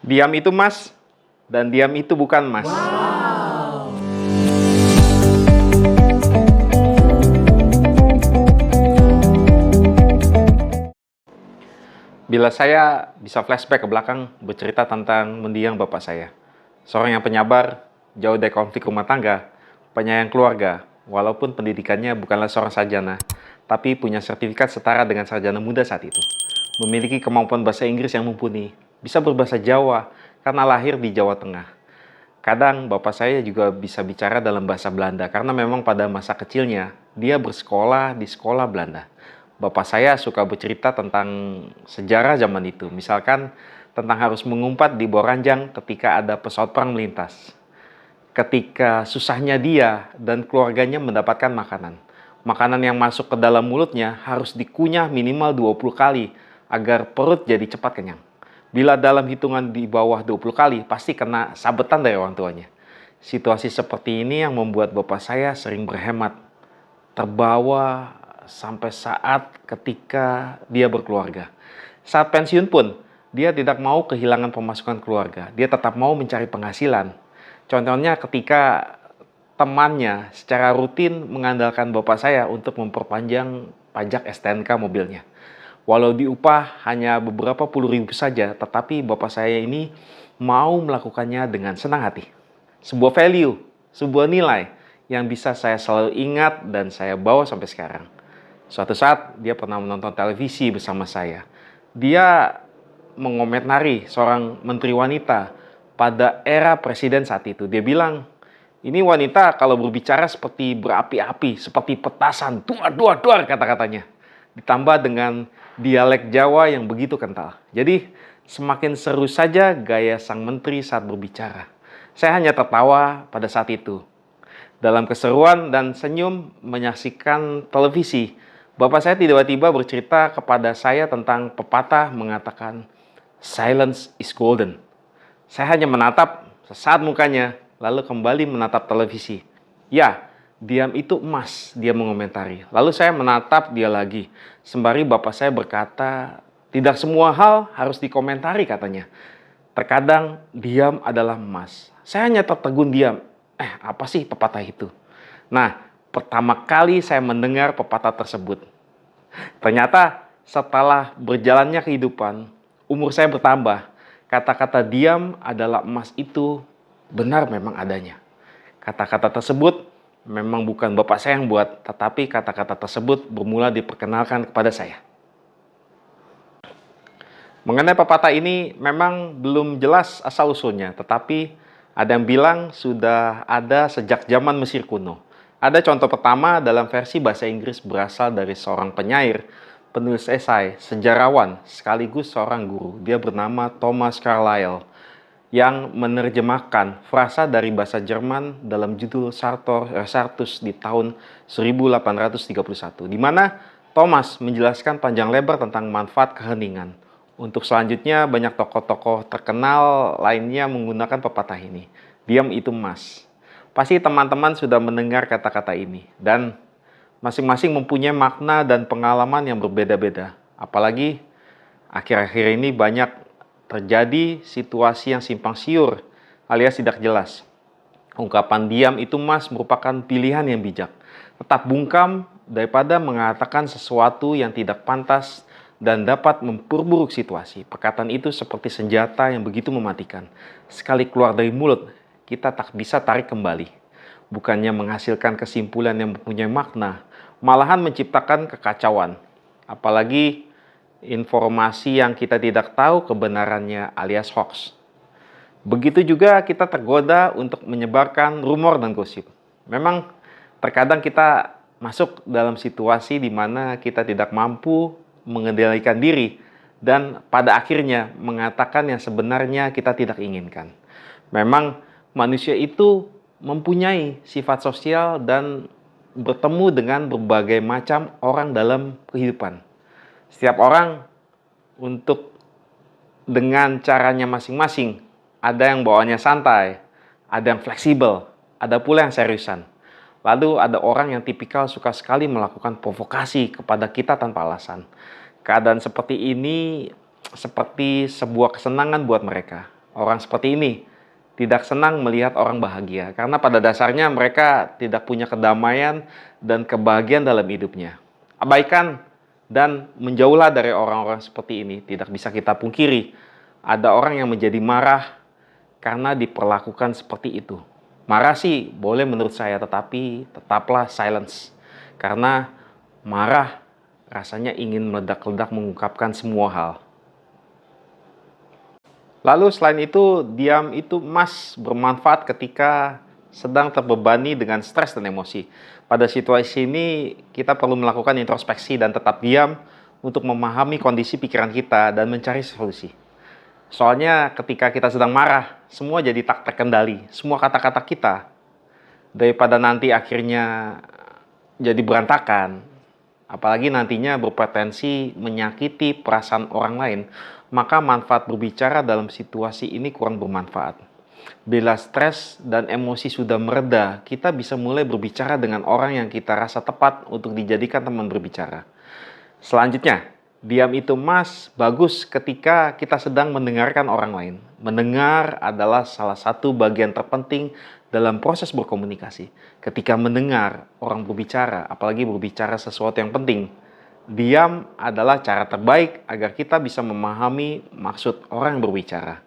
Diam itu Mas, dan diam itu bukan Mas. Bila saya bisa flashback ke belakang bercerita tentang mendiang bapak saya. Seorang yang penyabar, jauh dari konflik rumah tangga, penyayang keluarga, walaupun pendidikannya bukanlah seorang sarjana, tapi punya sertifikat setara dengan sarjana muda saat itu. Memiliki kemampuan bahasa Inggris yang mumpuni, bisa berbahasa Jawa karena lahir di Jawa Tengah. Kadang bapak saya juga bisa bicara dalam bahasa Belanda karena memang pada masa kecilnya dia bersekolah di sekolah Belanda. Bapak saya suka bercerita tentang sejarah zaman itu, misalkan tentang harus mengumpat di bawah ranjang ketika ada pesawat perang melintas. Ketika susahnya dia dan keluarganya mendapatkan makanan. Makanan yang masuk ke dalam mulutnya harus dikunyah minimal 20 kali agar perut jadi cepat kenyang. Bila dalam hitungan di bawah 20 kali, pasti kena sabetan dari orang tuanya. Situasi seperti ini yang membuat bapak saya sering berhemat, terbawa sampai saat ketika dia berkeluarga. Saat pensiun pun, dia tidak mau kehilangan pemasukan keluarga. Dia tetap mau mencari penghasilan. Contohnya ketika temannya secara rutin mengandalkan bapak saya untuk memperpanjang pajak STNK mobilnya. Walau diupah hanya beberapa puluh ribu saja, tetapi bapak saya ini mau melakukannya dengan senang hati. Sebuah value, sebuah nilai yang bisa saya selalu ingat dan saya bawa sampai sekarang. Suatu saat dia pernah menonton televisi bersama saya. Dia mengomentari seorang menteri wanita pada era presiden saat itu. Dia bilang, ini wanita kalau berbicara seperti berapi-api, seperti petasan, duar-duar kata-katanya. Ditambah dengan dialek Jawa yang begitu kental. Jadi semakin seru saja gaya sang menteri saat berbicara. Saya hanya tertawa pada saat itu. Dalam keseruan dan senyum menyaksikan televisi, bapak saya tiba-tiba bercerita kepada saya tentang pepatah mengatakan, silence is golden. Saya hanya menatap sesaat mukanya, lalu kembali menatap televisi. Ya, diam itu emas, dia mengomentari. Lalu saya menatap dia lagi. Sembari bapak saya berkata, tidak semua hal harus dikomentari katanya. Terkadang diam adalah emas. Saya hanya tertegun diam. Apa sih pepatah itu? Nah, pertama kali saya mendengar pepatah tersebut. Ternyata setelah berjalannya kehidupan, umur saya bertambah. Kata-kata diam adalah emas itu benar memang adanya. Kata-kata tersebut memang bukan bapak saya yang buat, tetapi kata-kata tersebut bermula diperkenalkan kepada saya. Mengenai pepatah ini memang belum jelas asal-usulnya, tetapi ada yang bilang sudah ada sejak zaman Mesir kuno. Ada contoh pertama dalam versi bahasa Inggris berasal dari seorang penyair, penulis esai, sejarawan, sekaligus seorang guru. Dia bernama Thomas Carlyle yang menerjemahkan frasa dari bahasa Jerman dalam judul Sartus di tahun 1831, di mana Thomas menjelaskan panjang lebar tentang manfaat keheningan. Untuk selanjutnya, banyak tokoh-tokoh terkenal lainnya menggunakan pepatah ini. Diam itu emas. Pasti teman-teman sudah mendengar kata-kata ini. Dan masing-masing mempunyai makna dan pengalaman yang berbeda-beda. Apalagi akhir-akhir ini banyak terjadi situasi yang simpang siur alias tidak jelas. Ungkapan diam itu emas merupakan pilihan yang bijak. Tetap bungkam daripada mengatakan sesuatu yang tidak pantas dan dapat memperburuk situasi. Perkataan itu seperti senjata yang begitu mematikan. Sekali keluar dari mulut, kita tak bisa tarik kembali. Bukannya menghasilkan kesimpulan yang mempunyai makna, malahan menciptakan kekacauan. Apalagi informasi yang kita tidak tahu kebenarannya alias hoax. Begitu juga kita tergoda untuk menyebarkan rumor dan gosip. Memang terkadang kita masuk dalam situasi di mana kita tidak mampu mengendalikan diri dan pada akhirnya mengatakan yang sebenarnya kita tidak inginkan. Memang manusia itu mempunyai sifat sosial dan bertemu dengan berbagai macam orang dalam kehidupan. Setiap orang untuk dengan caranya masing-masing. Ada yang bawaannya santai, ada yang fleksibel, ada pula yang seriusan. Lalu ada orang yang tipikal suka sekali melakukan provokasi kepada kita tanpa alasan. Keadaan seperti ini seperti sebuah kesenangan buat mereka. Orang seperti ini tidak senang melihat orang bahagia, karena pada dasarnya mereka tidak punya kedamaian dan kebahagiaan dalam hidupnya. Abaikan dan menjauhlah dari orang-orang seperti ini. Tidak bisa kita pungkiri, ada orang yang menjadi marah karena diperlakukan seperti itu. Marah sih boleh menurut saya, tetapi tetaplah silence. Karena marah rasanya ingin meledak-ledak mengungkapkan semua hal. Lalu selain itu, diam itu emas bermanfaat ketika sedang terbebani dengan stres dan emosi. Pada situasi ini, kita perlu melakukan introspeksi dan tetap diam untuk memahami kondisi pikiran kita dan mencari solusi. Soalnya ketika kita sedang marah, semua jadi tak terkendali. Semua kata-kata kita, daripada nanti akhirnya jadi berantakan, apalagi nantinya berpotensi menyakiti perasaan orang lain, maka manfaat berbicara dalam situasi ini kurang bermanfaat. Bila stres dan emosi sudah mereda, kita bisa mulai berbicara dengan orang yang kita rasa tepat untuk dijadikan teman berbicara. Selanjutnya, diam itu emas bagus ketika kita sedang mendengarkan orang lain. Mendengar adalah salah satu bagian terpenting dalam proses berkomunikasi. Ketika mendengar orang berbicara, apalagi berbicara sesuatu yang penting, diam adalah cara terbaik agar kita bisa memahami maksud orang yang berbicara.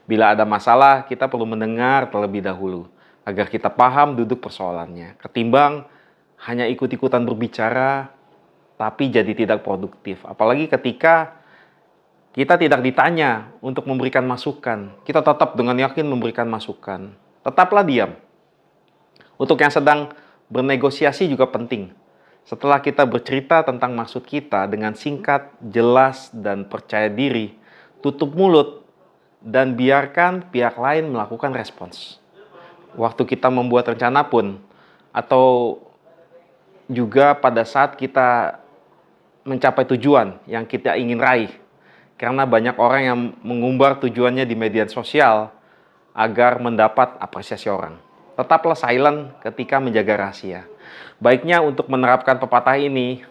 Bila ada masalah, kita perlu mendengar terlebih dahulu agar kita paham duduk persoalannya. Ketimbang hanya ikut-ikutan berbicara tapi jadi tidak produktif. Apalagi ketika kita tidak ditanya untuk memberikan masukan, kita tetap dengan yakin memberikan masukan. Tetaplah diam. Untuk yang sedang bernegosiasi juga penting. Setelah kita bercerita tentang maksud kita dengan singkat, jelas, dan percaya diri, tutup mulut dan biarkan pihak lain melakukan respons. Waktu kita membuat rencana pun, atau juga pada saat kita mencapai tujuan yang kita ingin raih. Karena banyak orang yang mengumbar tujuannya di media sosial agar mendapat apresiasi orang. Tetaplah silent ketika menjaga rahasia. Baiknya untuk menerapkan pepatah ini.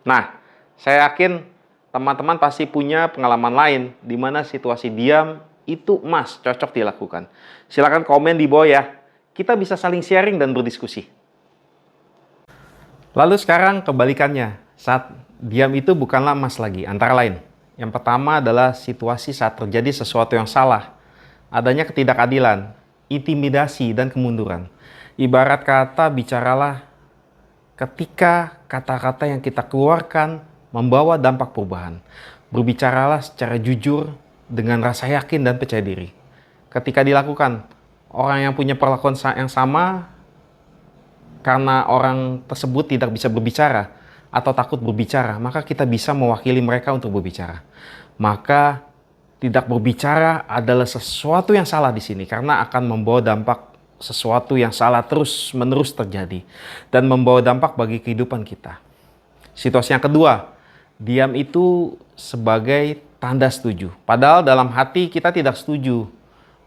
Nah, saya yakin teman-teman pasti punya pengalaman lain di mana situasi diam itu emas, cocok dilakukan. Silakan komen di bawah ya. Kita bisa saling sharing dan berdiskusi. Lalu sekarang kebalikannya, saat diam itu bukanlah emas lagi, antara lain. Yang pertama adalah situasi saat terjadi sesuatu yang salah, adanya ketidakadilan, intimidasi, dan kemunduran. Ibarat kata, bicaralah ketika kata-kata yang kita keluarkan membawa dampak perubahan. Berbicaralah secara jujur dengan rasa yakin dan percaya diri. Ketika dilakukan, orang yang punya perlakuan yang sama karena orang tersebut tidak bisa berbicara atau takut berbicara, maka kita bisa mewakili mereka untuk berbicara. Maka tidak berbicara adalah sesuatu yang salah di sini karena akan membawa dampak sesuatu yang salah terus-menerus terjadi dan membawa dampak bagi kehidupan kita. Situasi yang kedua, diam itu sebagai tanda setuju. Padahal dalam hati kita tidak setuju.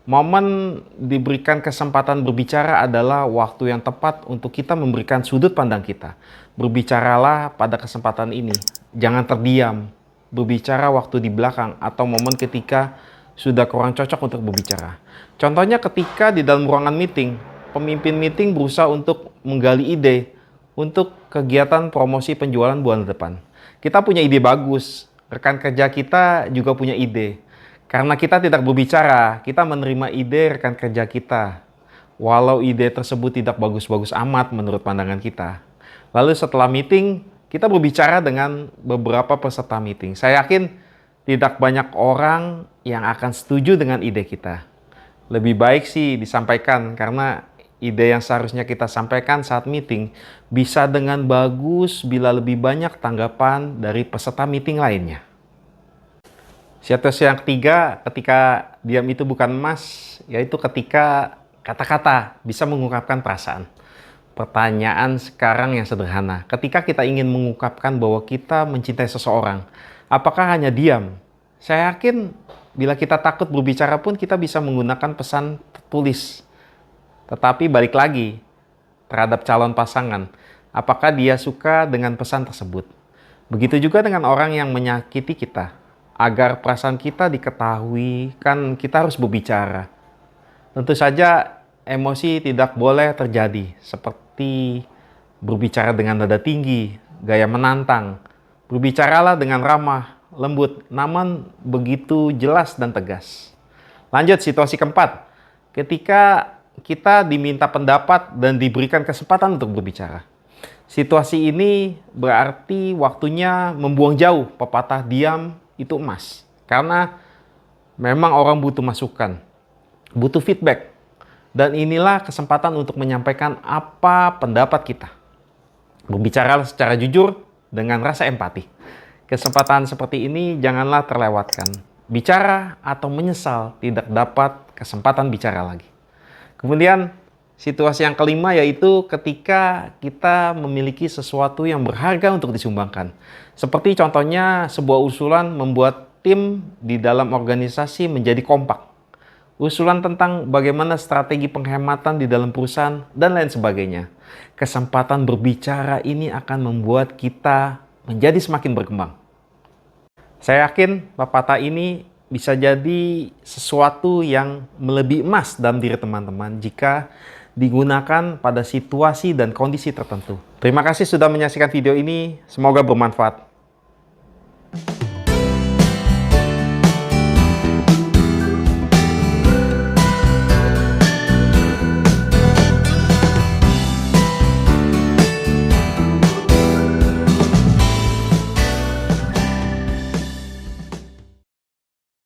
Momen diberikan kesempatan berbicara adalah waktu yang tepat untuk kita memberikan sudut pandang kita. Berbicaralah pada kesempatan ini. Jangan terdiam. Berbicara waktu di belakang atau momen ketika sudah kurang cocok untuk berbicara. Contohnya ketika di dalam ruangan meeting, pemimpin meeting berusaha untuk menggali ide untuk kegiatan promosi penjualan bulan depan. Kita punya ide bagus, rekan kerja kita juga punya ide. Karena kita tidak berbicara, kita menerima ide rekan kerja kita. Walau ide tersebut tidak bagus-bagus amat menurut pandangan kita. Lalu setelah meeting, kita berbicara dengan beberapa peserta meeting. Saya yakin tidak banyak orang yang akan setuju dengan ide kita. Lebih baik sih disampaikan karena ide yang seharusnya kita sampaikan saat meeting bisa dengan bagus bila lebih banyak tanggapan dari peserta meeting lainnya. Situasi yang ketiga, ketika diam itu bukan emas, yaitu ketika kata-kata bisa mengungkapkan perasaan. Pertanyaan sekarang yang sederhana, ketika kita ingin mengungkapkan bahwa kita mencintai seseorang, apakah hanya diam? Saya yakin bila kita takut berbicara pun kita bisa menggunakan pesan tertulis. Tetapi balik lagi terhadap calon pasangan, apakah dia suka dengan pesan tersebut? Begitu juga dengan orang yang menyakiti kita. agar perasaan kita diketahui, kan kita harus berbicara. Tentu saja emosi tidak boleh terjadi, seperti berbicara dengan nada tinggi, gaya menantang. Berbicaralah dengan ramah, lembut, namun begitu jelas dan tegas. Lanjut, situasi keempat. Ketika kita diminta pendapat dan diberikan kesempatan untuk berbicara. Situasi ini berarti waktunya membuang jauh. Pepatah diam itu emas. Karena memang orang butuh masukan, butuh feedback. Dan inilah kesempatan untuk menyampaikan apa pendapat kita. Berbicara secara jujur dengan rasa empati. Kesempatan seperti ini janganlah terlewatkan. Bicara atau menyesal tidak dapat kesempatan bicara lagi. Kemudian situasi yang kelima yaitu ketika kita memiliki sesuatu yang berharga untuk disumbangkan. Seperti contohnya sebuah usulan membuat tim di dalam organisasi menjadi kompak. Usulan tentang bagaimana strategi penghematan di dalam perusahaan dan lain sebagainya. Kesempatan berbicara ini akan membuat kita menjadi semakin berkembang. Saya yakin pepatah ini bisa jadi sesuatu yang melebihi emas dalam diri teman-teman jika digunakan pada situasi dan kondisi tertentu. Terima kasih sudah menyaksikan video ini, semoga bermanfaat.